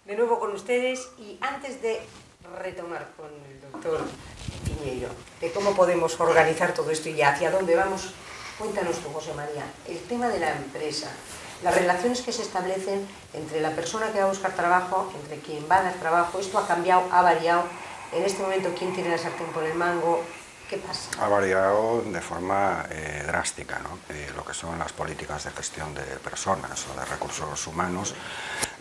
de nuevo con ustedes, y antes de retomar con el doctor Piñeiro de cómo podemos organizar todo esto y hacia dónde vamos, cuéntanos tú, José María, el tema de la empresa, las relaciones que se establecen entre la persona que va a buscar trabajo, entre quien va a dar trabajo. Esto ha cambiado, ha variado. En este momento, ¿quién tiene la sartén por el mango? ¿Qué pasa? Ha variado de forma drástica, ¿no? Lo que son las políticas de gestión de personas o de recursos humanos,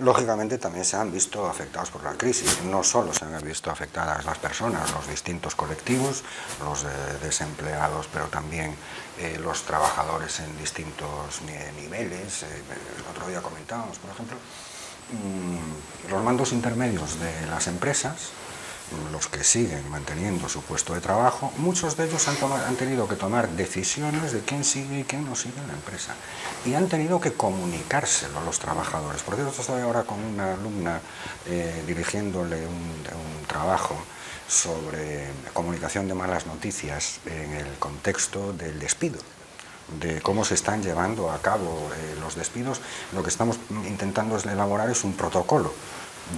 lógicamente también se han visto afectados por la crisis. No solo se han visto afectadas las personas, los distintos colectivos, los desempleados, pero también los trabajadores en distintos niveles. El otro día comentábamos, por ejemplo, los mandos intermedios de las empresas, los que siguen manteniendo su puesto de trabajo, muchos de ellos han tenido que tomar decisiones de quién sigue y quién no sigue en la empresa. Y han tenido que comunicárselo a los trabajadores. Por cierto, estoy ahora con una alumna dirigiéndole un trabajo sobre comunicación de malas noticias en el contexto del despido, de cómo se están llevando a cabo los despidos. Lo que estamos intentando elaborar es un protocolo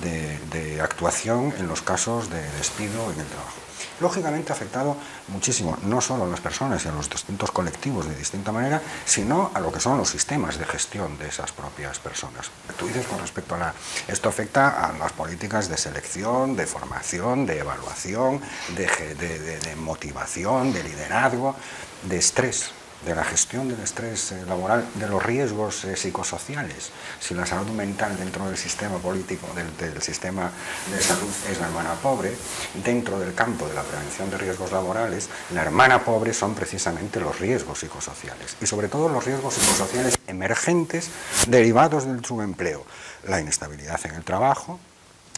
de actuación en los casos de despido en el trabajo. Lógicamente ha afectado muchísimo, no solo a las personas y a los distintos colectivos de distinta manera, sino a lo que son los sistemas de gestión de esas propias personas. Tú dices con respecto a esto afecta a las políticas de selección, de formación, de evaluación, de motivación, de liderazgo, de estrés, de la gestión del estrés laboral, de los riesgos psicosociales. Si la salud mental dentro del sistema político, del sistema de salud, es la hermana pobre, dentro del campo de la prevención de riesgos laborales, la hermana pobre son precisamente los riesgos psicosociales, y sobre todo los riesgos psicosociales emergentes derivados del subempleo, la inestabilidad en el trabajo,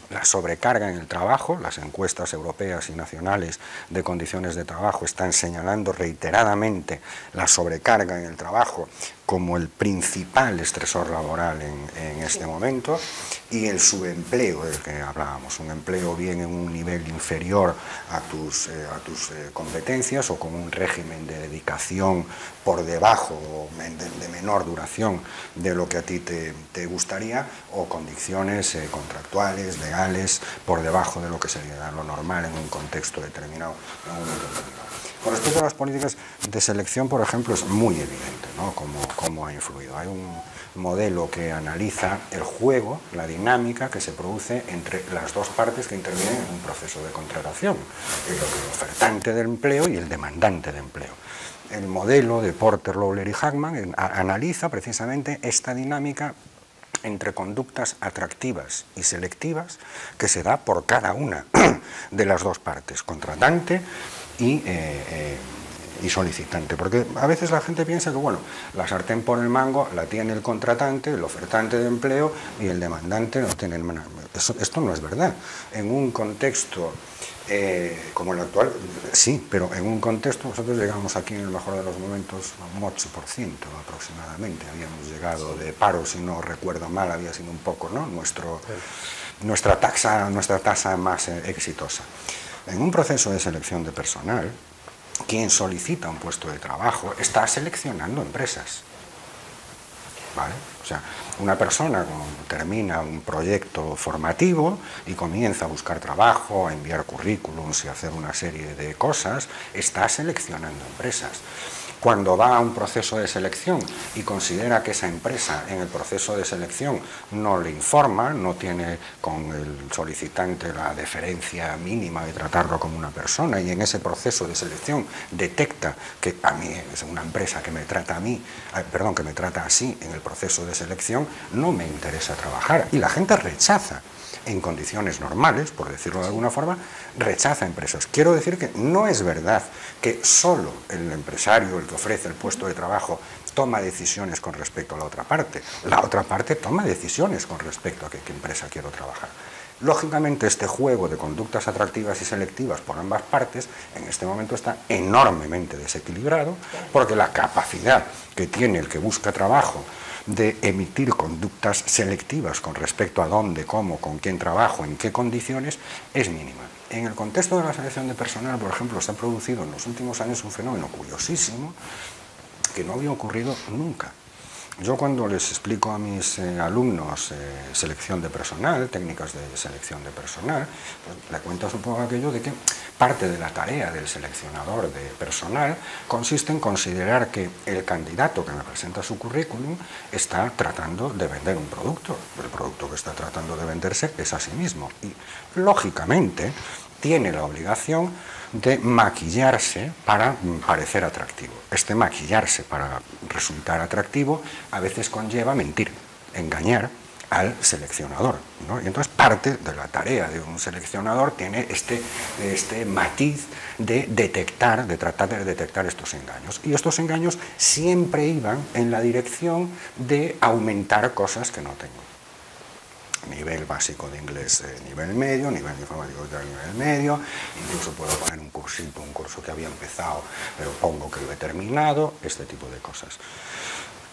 la sobrecarga en el trabajo. Las encuestas europeas y nacionales de condiciones de trabajo están señalando reiteradamente la sobrecarga en el trabajo como el principal estresor laboral en este momento, y el subempleo del que hablábamos, un empleo bien en un nivel inferior a tus competencias, o con un régimen de dedicación por debajo o de menor duración de lo que a ti te gustaría, o condiciones contractuales, legales, por debajo de lo que sería lo normal en un contexto determinado, en un momento determinado. Con respecto a las políticas de selección, por ejemplo, es muy evidente, ¿no?, cómo ha influido. Hay un modelo que analiza el juego, la dinámica que se produce entre las dos partes que intervienen en un proceso de contratación, el ofertante de empleo y el demandante de empleo. El modelo de Porter, Lawler y Hackman analiza precisamente esta dinámica entre conductas atractivas y selectivas que se da por cada una de las dos partes, contratante y solicitante, porque a veces la gente piensa que, bueno, la sartén por el mango la tiene el contratante, el ofertante de empleo, y el demandante no tiene el mango. Esto no es verdad. En un contexto como el actual, sí, pero en un contexto, nosotros llegamos aquí en el mejor de los momentos a un 8% aproximadamente, habíamos llegado de paro, si no recuerdo mal, había sido un poco, ¿no?, nuestra tasa más exitosa. En un proceso de selección de personal, quien solicita un puesto de trabajo está seleccionando empresas, ¿vale? O sea, una persona termina un proyecto formativo y comienza a buscar trabajo, a enviar currículums y a hacer una serie de cosas, está seleccionando empresas. Cuando va a un proceso de selección y considera que esa empresa en el proceso de selección no le informa, no tiene con el solicitante la deferencia mínima de tratarlo como una persona, y en ese proceso de selección detecta que a mí es una empresa que me trata a mí, que me trata así en el proceso de selección, no me interesa trabajar, y la gente rechaza. En condiciones normales, por decirlo de alguna forma, rechaza empresas. Quiero decir que no es verdad que solo el empresario, el que ofrece el puesto de trabajo, toma decisiones con respecto a la otra parte. La otra parte toma decisiones con respecto a qué empresa quiero trabajar. Lógicamente, este juego de conductas atractivas y selectivas por ambas partes en este momento está enormemente desequilibrado, porque la capacidad que tiene el que busca trabajo de emitir conductas selectivas con respecto a dónde, cómo, con quién trabajo, en qué condiciones, es mínima. En el contexto de la selección de personal, por ejemplo, se ha producido en los últimos años un fenómeno curiosísimo que no había ocurrido nunca. Yo cuando les explico a mis alumnos selección de personal, técnicas de selección de personal, pues le cuento un poco aquello de que parte de la tarea del seleccionador de personal consiste en considerar que el candidato que me presenta su currículum está tratando de vender un producto. El producto que está tratando de venderse es a sí mismo y, lógicamente, tiene la obligación de maquillarse para parecer atractivo. Este maquillarse para resultar atractivo a veces conlleva mentir, engañar al seleccionador, ¿no? Y entonces parte de la tarea de un seleccionador tiene este matiz de detectar, de tratar de detectar estos engaños. Y estos engaños siempre iban en la dirección de aumentar cosas que no tengo. Nivel básico de inglés, nivel medio, nivel informático de nivel medio, incluso puedo poner un cursito, un curso que había empezado, pero pongo que lo he terminado, este tipo de cosas.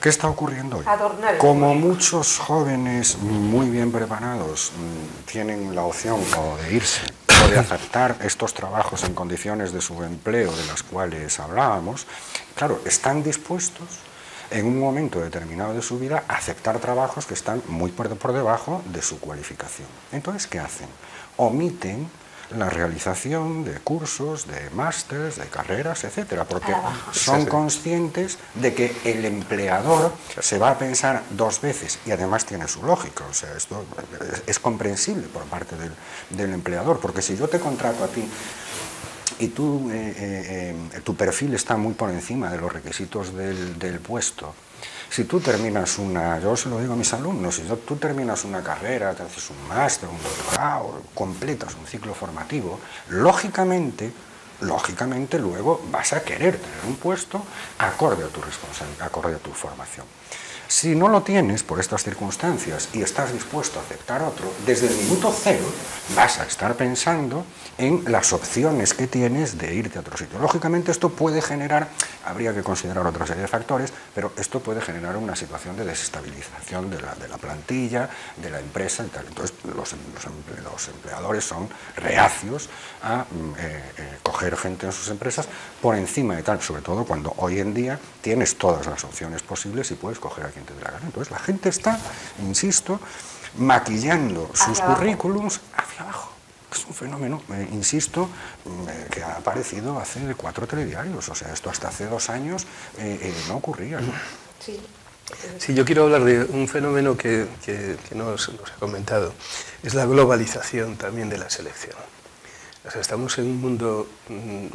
¿Qué está ocurriendo hoy? Como muchos jóvenes muy bien preparados tienen la opción o de irse o de aceptar estos trabajos en condiciones de subempleo de las cuales hablábamos, claro, están dispuestos en un momento determinado de su vida aceptar trabajos que están muy por debajo de su cualificación. Entonces, ¿qué hacen? Omiten la realización de cursos, de másters, de carreras, etcétera, porque son conscientes de que el empleador se va a pensar dos veces y además tiene su lógica, o sea, esto es comprensible por parte del empleador, porque si yo te contrato a ti y tú, tu perfil está muy por encima de los requisitos del puesto. Si tú terminas yo se lo digo a mis alumnos, si tú terminas una carrera, te haces un máster, un doctorado, completas un ciclo formativo, lógicamente luego vas a querer tener un puesto acorde a tu responsabilidad, acorde a tu formación. Si no lo tienes por estas circunstancias y estás dispuesto a aceptar otro, desde el minuto cero vas a estar pensando en las opciones que tienes de irte a otro sitio. Lógicamente esto puede generar, habría que considerar otra serie de factores, pero esto puede generar una situación de desestabilización de la plantilla, de la empresa y tal. Entonces los empleadores son reacios a coger gente en sus empresas por encima de tal, sobre todo cuando hoy en día tienes todas las opciones posibles y puedes coger a quien te dé la gana. Entonces la gente está, insisto, maquillando sus currículums hacia abajo. Es un fenómeno, insisto, que ha aparecido hace 4 telediarios, o sea, esto hasta hace 2 años no ocurría, ¿no? Sí. Sí, yo quiero hablar de un fenómeno que nos ha comentado, es la globalización también de la selección. O sea, estamos en un mundo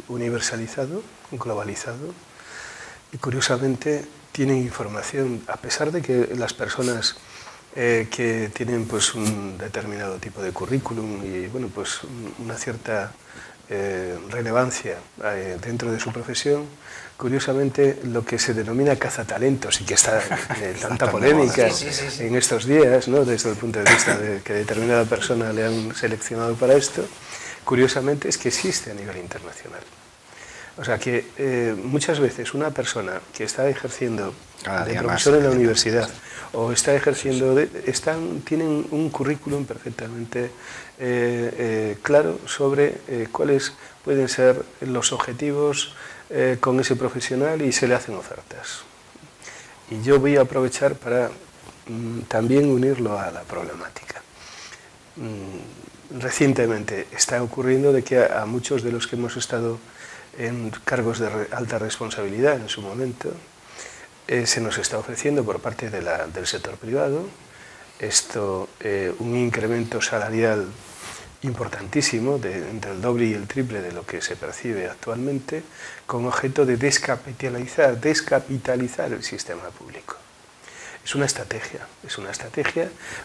universalizado, globalizado, y curiosamente tienen información, a pesar de que las personas que tienen pues un determinado tipo de currículum y bueno, pues una cierta relevancia dentro de su profesión, curiosamente lo que se denomina cazatalentos y que está tanta polémica en estos días, ¿no? Desde el punto de vista de que determinada persona le han seleccionado para esto, curiosamente es que existe a nivel internacional. O sea que muchas veces una persona que está ejerciendo de profesor en la universidad o está ejerciendo, tienen un currículum perfectamente claro sobre cuáles pueden ser los objetivos con ese profesional y se le hacen ofertas. Y yo voy a aprovechar para también unirlo a la problemática. Recientemente está ocurriendo de que a muchos de los que hemos estado en cargos de alta responsabilidad en su momento, se nos está ofreciendo por parte del sector privado un incremento salarial importantísimo, entre el doble y el triple de lo que se percibe actualmente, con objeto de descapitalizar el sistema público. Es una estrategia.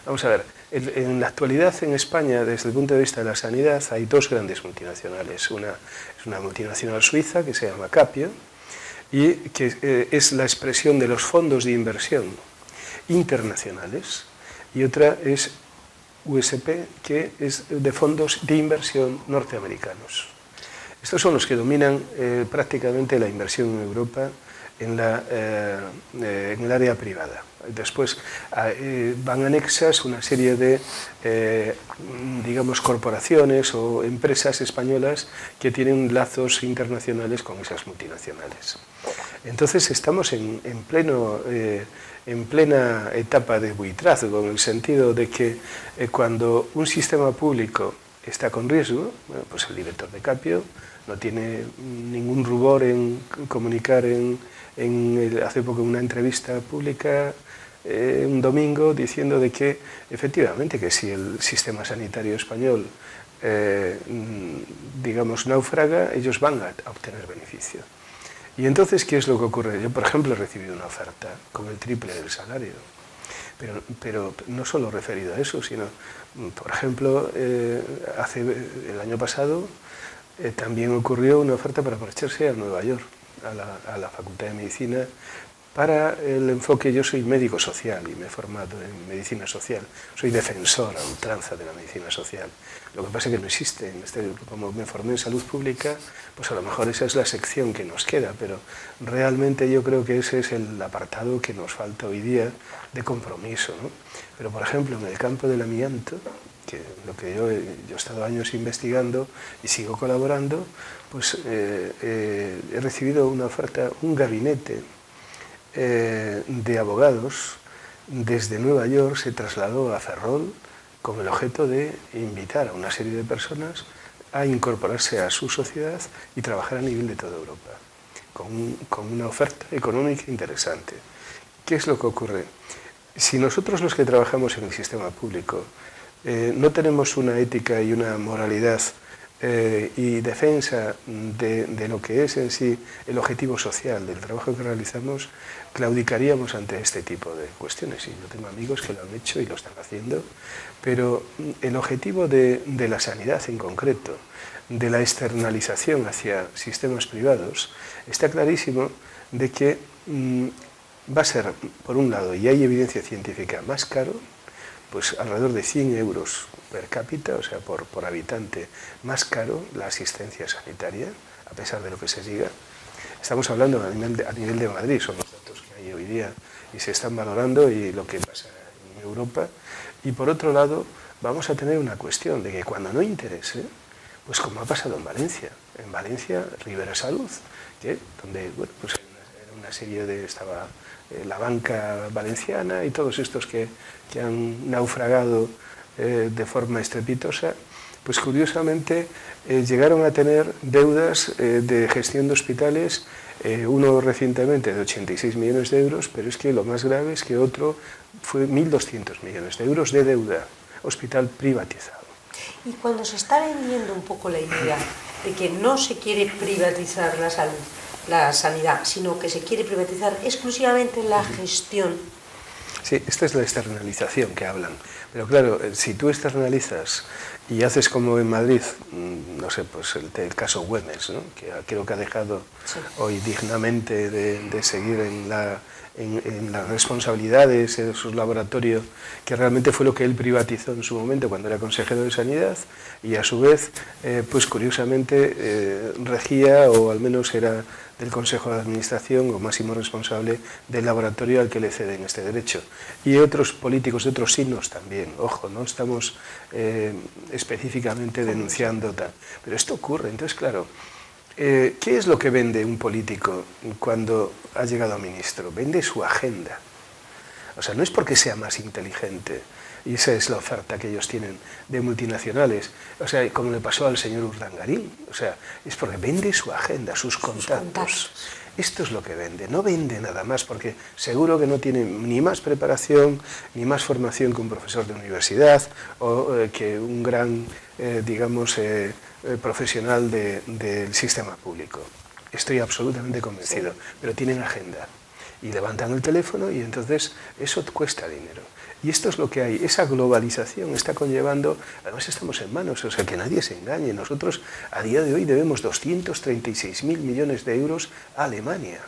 Vamos a ver, en la actualidad en España, desde el punto de vista de la sanidad, hay 2 grandes multinacionales. Una es una multinacional suiza que se llama Capio y que es la expresión de los fondos de inversión internacionales, y otra es USP, que es de fondos de inversión norteamericanos. Estos son los que dominan prácticamente la inversión en Europa en el área privada. Después van anexas una serie de, digamos, corporaciones o empresas españolas que tienen lazos internacionales con esas multinacionales. Entonces estamos en en plena etapa de buitrazgo, en el sentido de que cuando un sistema público está con riesgo, bueno, pues el director de Capio no tiene ningún rubor en comunicar hace poco en una entrevista pública un domingo diciendo de que efectivamente que si el sistema sanitario español digamos naufraga, ellos van a obtener beneficio. Y entonces, ¿qué es lo que ocurre? Yo, por ejemplo, he recibido una oferta con el triple del salario, pero no solo referido a eso, sino, por ejemplo, el año pasado también ocurrió una oferta para marcharse a Nueva York, a la Facultad de Medicina, para el enfoque. Yo soy médico social y me he formado en medicina social, soy defensor a ultranza de la medicina social. Lo que pasa es que no existe, como me formé en salud pública, pues a lo mejor esa es la sección que nos queda, pero realmente yo creo que ese es el apartado que nos falta hoy día de compromiso, ¿no? Pero por ejemplo, en el campo del amianto, que lo que yo he estado años investigando y sigo colaborando, pues he recibido una oferta, un gabinete de abogados desde Nueva York se trasladó a Ferrol con el objeto de invitar a una serie de personas a incorporarse a su sociedad y trabajar a nivel de toda Europa, con una oferta económica interesante. ¿Qué es lo que ocurre? Si nosotros los que trabajamos en el sistema público no tenemos una ética y una moralidad y defensa de lo que es en sí el objetivo social del trabajo que realizamos, claudicaríamos ante este tipo de cuestiones. Y yo tengo amigos que lo han hecho y lo están haciendo, pero el objetivo de la sanidad en concreto, de la externalización hacia sistemas privados, está clarísimo de que va a ser, por un lado, y hay evidencia científica, más caro, pues alrededor de 100 euros per cápita, o sea, por habitante, más caro la asistencia sanitaria, a pesar de lo que se diga. Estamos hablando a nivel de Madrid, son los datos que hay hoy día y se están valorando y lo que pasa en Europa. Y por otro lado, vamos a tener una cuestión de que cuando no interese, pues como ha pasado en Valencia, Rivera Salud, donde bueno, pues era una serie de... estaba la banca valenciana y todos estos que han naufragado de forma estrepitosa, pues curiosamente llegaron a tener deudas de gestión de hospitales, uno recientemente de 86 millones de euros, pero es que lo más grave es que otro fue 1.200 millones de euros de deuda, hospital privatizado. Y cuando se está vendiendo un poco la idea de que no se quiere privatizar la salud, la sanidad, sino que se quiere privatizar exclusivamente la gestión. Sí, esta es la externalización que hablan. Pero claro, si tú externalizas y haces como en Madrid, no sé, pues el caso Güemes, ¿no? Que creo que ha dejado hoy dignamente de seguir en las responsabilidades de sus laboratorios, que realmente fue lo que él privatizó en su momento cuando era consejero de Sanidad, y a su vez, pues curiosamente, regía, o al menos era del Consejo de Administración o máximo responsable del laboratorio al que le ceden este derecho. Y otros políticos de otros signos también, ojo, no estamos específicamente denunciando tal, pero esto ocurre. Entonces, claro, ¿qué es lo que vende un político cuando ha llegado a ministro? Vende su agenda. O sea, no es porque sea más inteligente, y esa es la oferta que ellos tienen de multinacionales, o sea, como le pasó al señor Urdangarín, o sea, es porque vende su agenda, sus contactos. Esto es lo que vende, no vende nada más, porque seguro que no tiene ni más preparación, ni más formación que un profesor de universidad, o que un gran, digamos, profesional del sistema público. Estoy absolutamente convencido, pero tienen agenda. Y levantan el teléfono y entonces eso cuesta dinero. Y esto es lo que hay, esa globalización está conllevando, además estamos en manos, o sea, que nadie se engañe. Nosotros a día de hoy debemos 236.000 millones de euros a Alemania.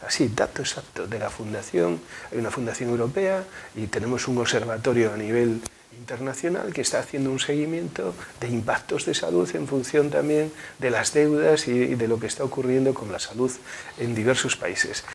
Así, dato exacto de la fundación, hay una fundación europea y tenemos un observatorio a nivel internacional que está haciendo un seguimiento de impactos de salud en función también de las deudas y de lo que está ocurriendo con la salud en diversos países.